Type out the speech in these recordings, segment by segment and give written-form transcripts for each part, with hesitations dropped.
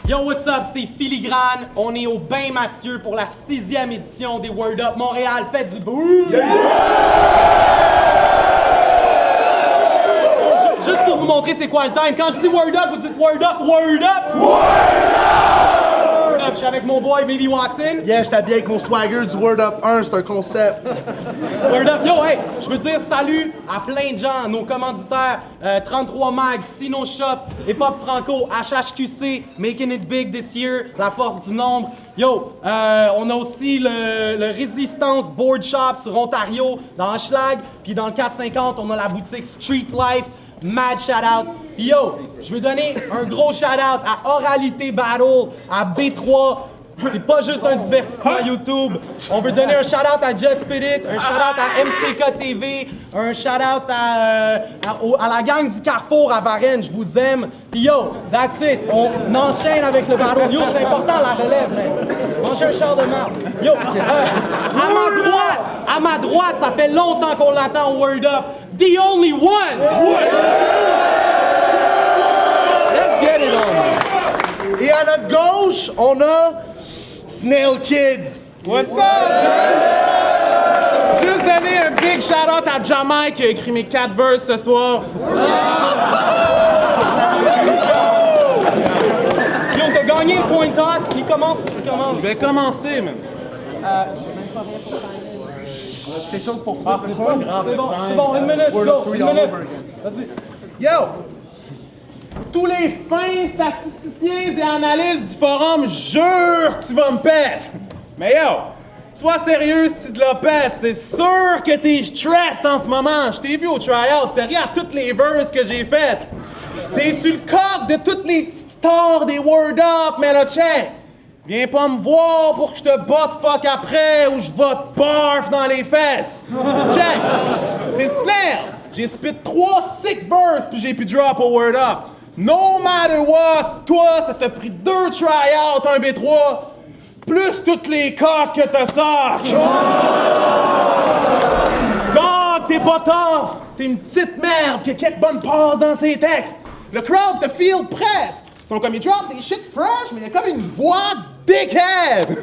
Yo, what's up, c'est Filigrane. On est au Bain Mathieu pour la 6e édition des Word Up Montréal. Faites du boom! Yeah. Juste pour vous montrer c'est quoi le time. Quand je dis Word Up, vous dites Word Up, Word Up! Word Up! Je suis avec mon boy Baby Watson. Yeah, je t'habille avec mon swagger du Word Up 1, c'est un concept. Word Up, yo, hey, je veux dire salut à plein de gens, nos commanditaires, 33 Mag, Sino Shop, Hip Hop Franco, HHQC, Making It Big This Year, La Force du Nombre. Yo, on a aussi le Résistance Board Shop sur Ontario, dans Hochelag, puis dans le 450, on a la boutique Street Life. Mad shout-out. Yo, je veux donner un gros shout-out à Oralité Battle, à B3. C'est pas juste un divertissement YouTube. On veut donner un shout-out à Just Spit It, un shout-out à MCK TV, un shout-out à la gang du Carrefour à Varennes. Je vous aime. Puis yo, that's it. On enchaîne avec le battle. Yo, c'est important la relève, man. Mangez un char de marde. Yo, à ma droite, ça fait longtemps qu'on l'attend au Word Up. The only one! Let's get it on! Et à notre gauche, on a Snail Kid. What's up? Juste donner un big shout-out à Jamai qui a écrit mes 4 verses ce soir. Yo, t'as gagné le point toss. Qui commence ou tu commences? Je vais commencer, man. C'est quelque chose pour faire. C'est bon, une minute, go, une minute. Vas-y. Yo! Tous les fins statisticiens et analystes du forum jurent que tu vas me pète! Mais yo! Sois sérieux si tu te la pètes, c'est sûr que t'es stressed en ce moment! Je t'ai vu au try-out, t'as ri à toutes les verses que j'ai faites! T'es sur le coq de toutes les petites stars des Word Up, mais là, check! Viens pas me voir pour que je te botte fuck après ou je botte barf dans les fesses! Check! C'est Snail! J'ai spit 3 sick verses puis j'ai pu drop au Word Up! No matter what, toi, ça t'a pris 2 try-outs, un B3, plus toutes les coques que t'as sac! Dog, t'es pas tough! T'es une petite merde qui a quelques bonnes passes dans ses textes! Le crowd te feel presque! Ils sont comme, ils drop des shit fresh, mais il y a comme une voix dickhead!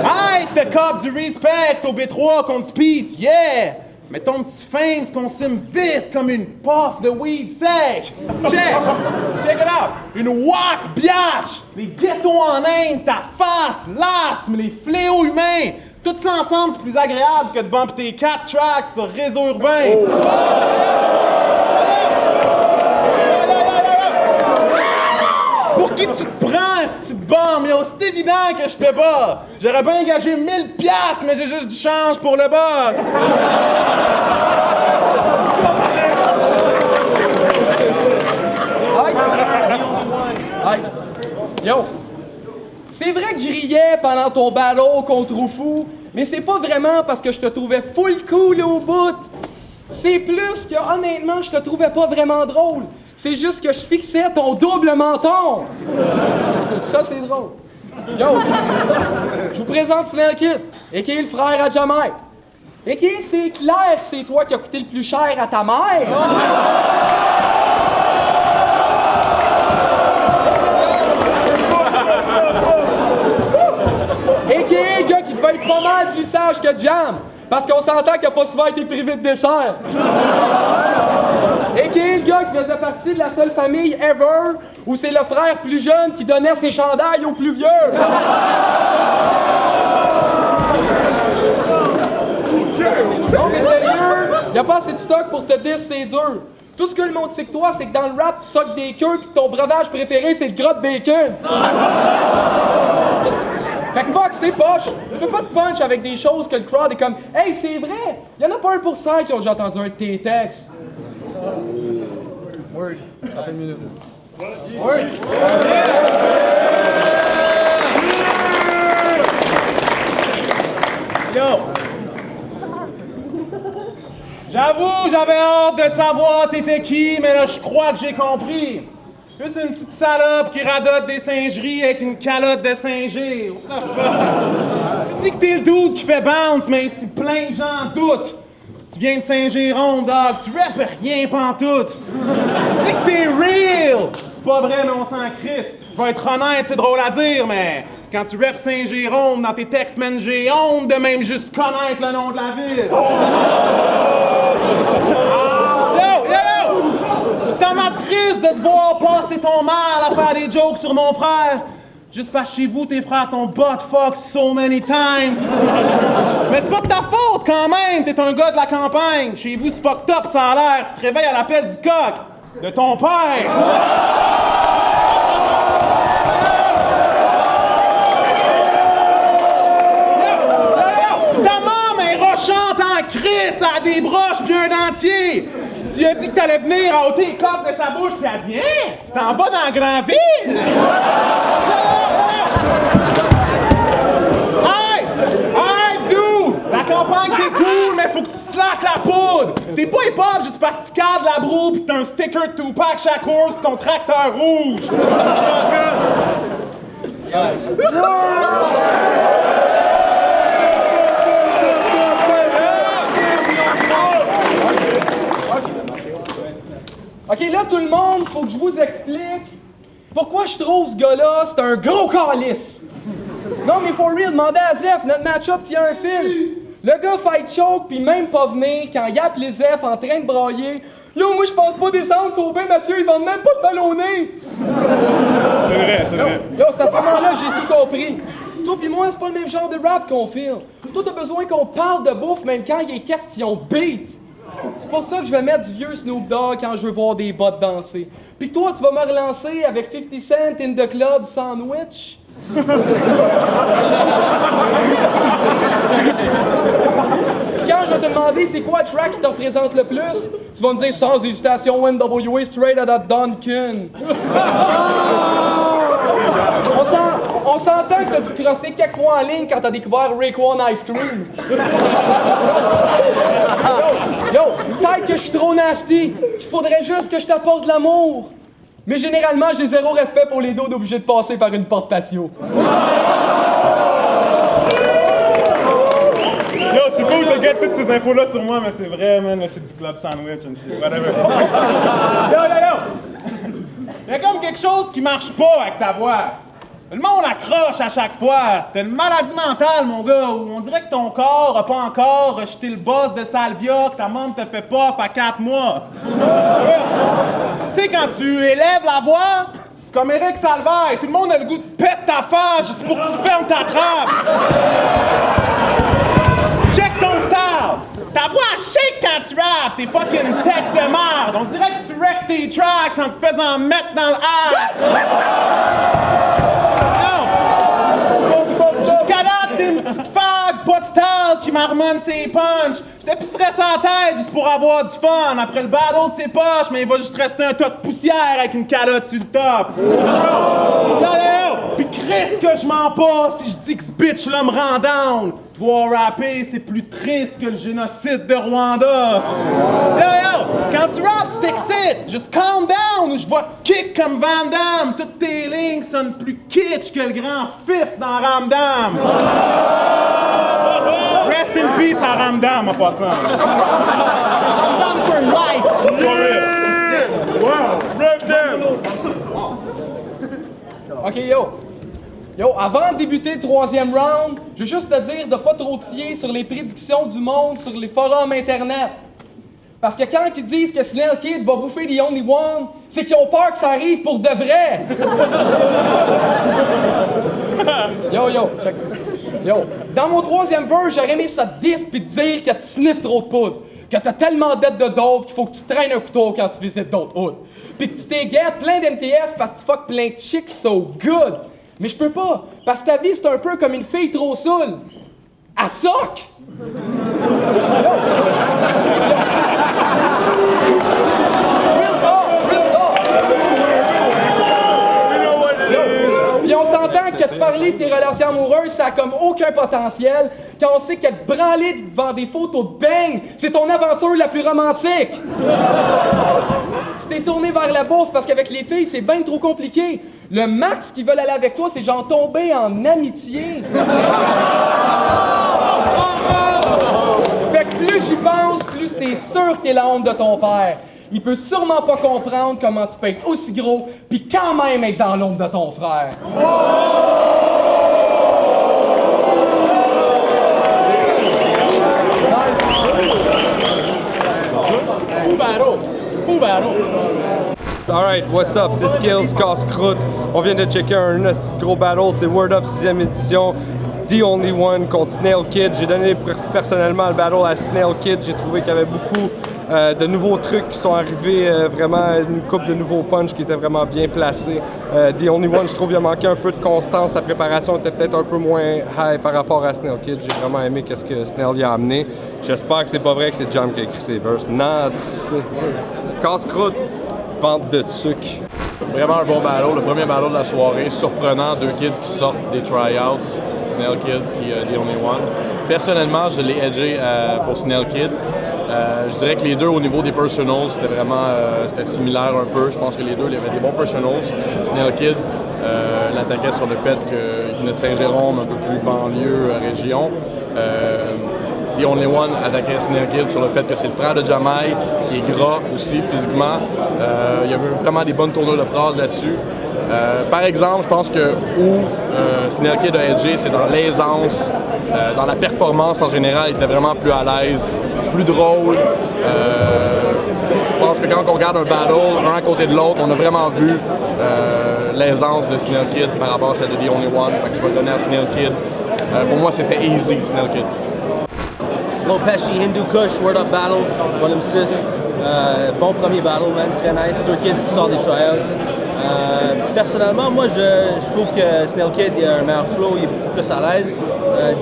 Hey, t'es cop du respect au B3 contre Speed, yeah! Mais ton petit fame se consume vite comme une puff de weed sec! Check it out! Une whack biatch! Les ghettos en Inde, ta face, l'asthme, les fléaux humains! Tout ça ensemble, c'est plus agréable que de bumper tes 4 tracks sur réseau urbain! Pour qui tu te prends, ce petite bombe? Yo, c'est évident que je te bats! J'aurais bien engagé 1000$, mais j'ai juste du change pour le boss! Yo! C'est vrai que je riais pendant ton battle contre Oufou, mais c'est pas vraiment parce que je te trouvais full cool au bout. C'est plus que, honnêtement, je te trouvais pas vraiment drôle. C'est juste que je fixais ton double menton. Ça, c'est drôle. Yo! Je vous présente Snail Kid, et qui est le frère à Jamai. Et qui est, c'est clair que c'est toi qui as coûté le plus cher à ta mère. Et qui est le gars qui devait être pas mal plus sage que Jam. Parce qu'on s'entend qu'il a pas souvent été privé de dessert. Et qui est le gars qui faisait partie de la seule famille ever où c'est le frère plus jeune qui donnait ses chandails aux plus vieux. Non mais sérieux, y a pas assez de stock pour te dire c'est dur. Tout ce que le monde sait que toi, c'est que dans le rap, tu soques des queues pis que ton breuvage préféré, c'est le gras de bacon. Fait que fuck, c'est poche. Je fais pas de punch avec des choses que le crowd est comme « Hey, c'est vrai! Y'en a pas 1% qui ont déjà entendu un de tes textes. » Word. Ça fait une minute. Word. Yo! J'avoue, j'avais hâte de savoir t'étais qui, mais là, je crois que j'ai compris. Juste une petite salope qui radote des singeries avec une calotte de singer. Tu dis que t'es le dude qui fait bounce, mais ici plein de gens doutent. Tu viens de Saint-Géron, dog, tu rappes rien pantoute. Tu dis que t'es real. C'est pas vrai, mais on s'en crisse. Je vais être honnête, c'est drôle à dire, mais quand tu reps Saint-Jérôme dans tes textes, man, j'ai honte de même juste connaître le nom de la ville. Yo! Ça m'attriste de te voir passer ton mal à faire des jokes sur mon frère. Juste parce que chez vous, tes frères t'ont butt fuck so many times. Mais c'est pas de ta faute quand même, t'es un gars de la campagne. Chez vous, c'est fucked up, ça a l'air. Tu te réveilles à l'appel du coq de ton père. Ta maman est rochante en crisse, elle a des broches puis un dentier. Tu as dit que t'allais venir à ôter les coques de sa bouche, puis elle a dit « Hein? Tu t'en vas dans la grande ville? » Hey, dude! La campagne, c'est cool, mais faut que tu slack la poudre! T'es pas hip-hop juste parce que tu cadres la broue pis t'as un sticker de Tupac chaque course sur ton tracteur rouge! Ok, là, tout le monde, faut que je vous explique pourquoi je trouve ce gars-là, c'est un gros calice. Non, mais for real, demandez à Zef, notre match-up tient un fil. Le gars fight choke, pis même pas venir, quand il appelle Zef en train de brailler. Yo, moi, je pense pas descendre, sauver Mathieu, ils vendent même pas de ballonné. C'est vrai, c'est vrai. Yo, c'est à ce moment-là, j'ai tout compris. Toi pis moi, c'est pas le même genre de rap qu'on filme. Toi, t'as besoin qu'on parle de bouffe même quand il est question beat. C'est pour ça que je vais mettre du vieux Snoop Dogg quand je veux voir des bottes danser. Pis toi, tu vas me relancer avec 50 Cent in the club sandwich. Quand je vais te demander c'est quoi le track qui te représente le plus, tu vas me dire sans hésitation NWA straight out of Duncan. On s'entend que t'as dû crosser quelques fois en ligne quand t'as découvert Raekwon Ice Cream. Yo, peut-être que je suis trop nasty, qu'il faudrait juste que je t'apporte de l'amour. Mais généralement, j'ai zéro respect pour les dos obligés de passer par une porte patio. Yo, c'est cool de get toutes ces infos-là sur moi, mais c'est vrai, man, le shit du club sandwich and shit, whatever. Yo! Il y a comme quelque chose qui marche pas avec ta voix. Le monde accroche à chaque fois. T'as une maladie mentale, mon gars, où on dirait que ton corps a pas encore rejeté le boss de Salvia, que ta maman te fait puff à 4 mois. Tu sais, quand tu élèves la voix, c'est comme Eric Salvaire, tout le monde a le goût de péter ta face juste pour que tu fermes ta trappe. Check ton style! Ta voix shake quand tu rappes, tes fucking textes de merde. On dirait que tu wreck tes tracks en te faisant mettre dans le ass. Jusqu'à date, t'es une petite fag, pas de style, qui marmonne ses punchs. Je te pisserais sa tête juste pour avoir du fun. Après le battle, c'est poche, mais il va juste rester un tas de poussière avec une calotte sur le top. Pis Christ que je mens pas si je dis que ce bitch-là me rend down. Voir rapper, c'est plus triste que le génocide de Rwanda. Quand tu rappes, tu t'excites. Just calm down ou je vais te kick comme Van Damme. Toutes tes lignes sonnent plus kitsch que le grand fif dans Ramdam. Rest in peace à Ramdam en passant. Ramdam for life! Wow, Ramdam! Ok, Yo, avant de débuter le troisième round, je veux juste te dire de pas trop te fier sur les prédictions du monde sur les forums internet. Parce que quand ils disent que Snell Kid va bouffer The Only One, c'est qu'ils ont peur que ça arrive pour de vrai! Check. Dans mon troisième verse, j'aurais aimé ça te diss pis te dire que tu sniffes trop de poudre. Que t'as tellement d'aide de dope qu'il faut que tu traînes un couteau quand tu visites d'autres hoods. Pis que tu t'égattes plein d'MTS parce que tu fuck plein de chicks so good. Mais je peux pas, parce que ta vie c'est un peu comme une fille trop saoule. Elle soque! Puis on s'entend que te parler de tes relations amoureuses, ça a comme aucun potentiel, quand on sait que te branler devant des photos de bang, c'est ton aventure la plus romantique! Tu t'es tourné vers la bouffe parce qu'avec les filles, c'est bien trop compliqué. Le max qu'ils veulent aller avec toi, c'est genre tomber en amitié. Fait que plus j'y pense, plus c'est sûr que t'es la honte de ton père. il peut sûrement pas comprendre comment tu peux être aussi gros pis quand même être dans l'ombre de ton frère. Fou battle! Alright, what's up? C'est Skills, Casse-Croûte. On vient de checker un gros battle, c'est Word Up 6e édition. The Only One contre Snail Kid. J'ai donné personnellement le battle à Snail Kid. J'ai trouvé qu'il y avait beaucoup de nouveaux trucs qui sont arrivés, vraiment une couple de nouveaux punch qui étaient vraiment bien placés. The Only One, je trouve qu'il a manqué un peu de constance. Sa préparation était peut-être un peu moins high par rapport à Snail Kid. J'ai vraiment aimé ce que Snail y a amené. J'espère que c'est pas vrai que c'est Jam qui a écrit ses verses. Non, Casse-Croûte, vente de sucre. Vraiment un bon battle, le premier battle de la soirée, surprenant, deux kids qui sortent des tryouts, Snail Kid et The Only One. Personnellement, je l'ai edgé pour Snail Kid. Je dirais que les deux, au niveau des personals, c'était vraiment c'était similaire un peu. Je pense que les deux, il y avait des bons personals. Snail Kid l'attaquait sur le fait qu'il venait de Saint-Jérôme, un peu plus banlieue, région. The Only One attaquait Snail Kid sur le fait que c'est le frère de Jamaï, qui est gras aussi physiquement. Il y avait vraiment des bonnes tournures de phrases là-dessus. Par exemple, je pense que où Snail Kid a edgé, c'est dans l'aisance, dans la performance en général, il était vraiment plus à l'aise, plus drôle. Je pense que quand on regarde un battle, un à côté de l'autre, on a vraiment vu l'aisance de Snail Kid par rapport à celle de The Only One. Fait que je vais le donner à Snail Kid. Pour moi, c'était easy, Snail Kid. Lopeshi, Hindu Kush, Word Up Battles, volume 6. Bon premier battle, man, très nice. Deux kids qui sortent des tryouts. Personnellement, moi, je trouve que Snail Kid il a un meilleur flow, il est beaucoup plus à l'aise.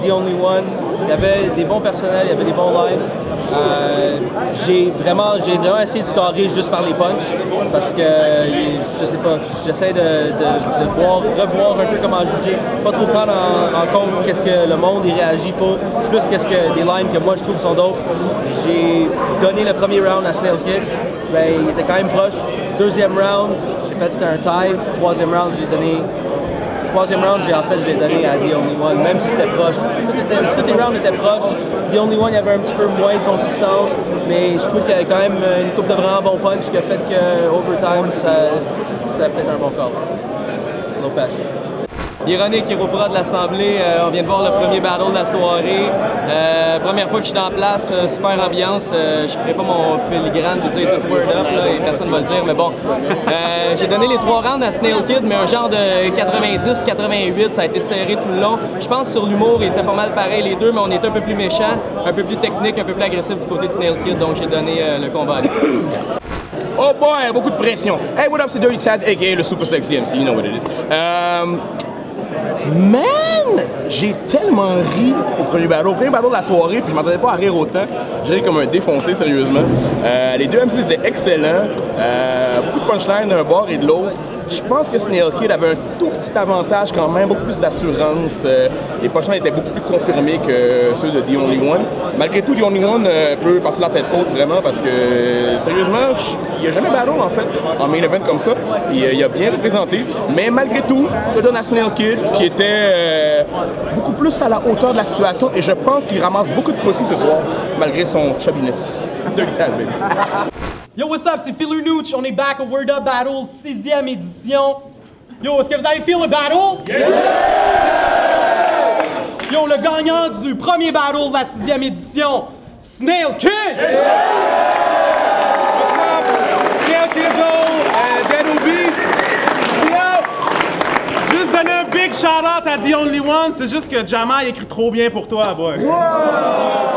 The Only One, il y avait des bons personnels, il y avait des bons lines. J'ai vraiment essayé de scorer juste par les punchs parce que je sais pas, j'essaie de revoir un peu comment juger, pas trop prendre en compte qu'est-ce que le monde il réagit pour, plus qu'est-ce que des lines que moi je trouve sont d'autres. J'ai donné le premier round à Snail Kid, ben, il était quand même proche. Deuxième round, j'ai fait c'était un tie. Troisième round, je l'ai donné à The Only One, même si c'était proche. Tous les rounds étaient proches. The Only One, il y avait un petit peu moins de consistance, mais je trouve qu'il y avait quand même une couple de vraiment bons punch qui a fait que overtime, c'était peut-être un bon call. Lopesh. Ironique, Hiropra de l'Assemblée, on vient de voir le premier battle de la soirée. Première fois que je suis en place, super ambiance. Je ferai pas mon filigrane de dire tout word up, là, et personne ne va le dire, mais bon. J'ai donné les 3 rounds à Snail Kid, mais un genre de 90-88, ça a été serré tout le long. Je pense sur l'humour, il était pas mal pareil les deux, mais on était un peu plus méchants, un peu plus technique, un peu plus agressif du côté de Snail Kid, donc j'ai donné le combat à lui. Yes. Oh boy, beaucoup de pression. Hey, what up, c'est Dirty Taz, a.k.a. le Super Sexy MC, you know what it is. Man, j'ai tellement ri au premier battle de la soirée, puis je m'attendais pas à rire autant. J'ai ri comme un défoncé, sérieusement. Les deux MC étaient excellents. Beaucoup de punchlines d'un bord et de l'autre. Je pense que Snail Kid avait un tout petit avantage quand même, beaucoup plus d'assurance. Les punchlines étaient beaucoup plus confirmés que ceux de The Only One. Malgré tout, The Only One peut partir la tête haute vraiment parce que, sérieusement, il n'y a jamais battle en fait en main event comme ça. Il a bien représenté. Mais malgré tout, je donne à Snail Kid qui était beaucoup plus à la hauteur de la situation et je pense qu'il ramasse beaucoup de pussy ce soir malgré son chubbiness. Dirty Taz, baby. Yo, what's up? C'est Phil Nooch. On est back au Word Up Battle, 6e édition. Yo, est-ce que vous avez feel le battle? Yeah! Yo, le gagnant du premier battle de la 6e édition, Snail Kid! Yeah! What's up? Snail Kizzle, Dead Obese. Yo! Juste donner un big shout-out à The Only One, c'est juste que Jamaï écrit trop bien pour toi, boy. Wow!